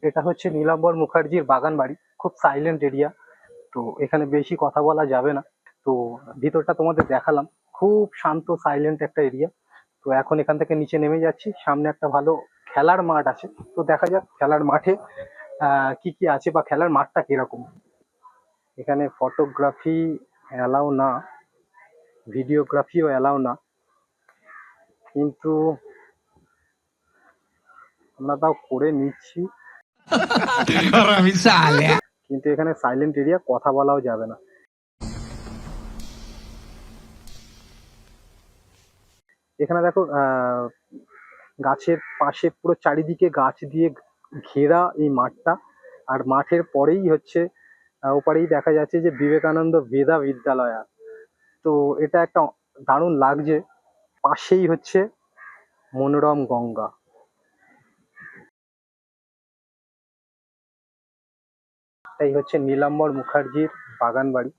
এটা হচ্ছে নীলাম্বর মুখার্জির বাগান বাড়ি। খুব সাইলেন্ট এরিয়া, তো এখানে বেশি কথা বলা যাবে না। তো ভিতরটা তোমাদের দেখালাম, খুব শান্ত সাইলেন্ট একটা এরিয়া। তো এখন এখান থেকে নিচে নেমে যাচ্ছি, সামনে একটা ভালো খেলার মাঠ আছে। তো দেখা যাক খেলার মাঠে কি কি আছে বা খেলার মাঠটা কিরকম। এখানে ফটোগ্রাফি অ্যালাউ না, ভিডিওগ্রাফিও অ্যালাউ না, কিন্তু আমরা তাও করে নিচ্ছি। কিন্তু এখানে সাইলেন্ট এরিয়া, কথা বলাও যাবে না। এখানে দেখো গাছের পাশে পুরো চারিদিকে গাছ দিয়ে ঘেরা এই মাঠটা। আর মাঠের পরেই হচ্ছে ওপারেই দেখা যাচ্ছে যে বিবেকানন্দ বেদা বিদ্যালয়া। তো এটা একটা দারুণ লাগছে। পাশেই হচ্ছে মনোরম গঙ্গা। এই হচ্ছে নীলাম্বর মুখার্জির বাগান বাড়ি।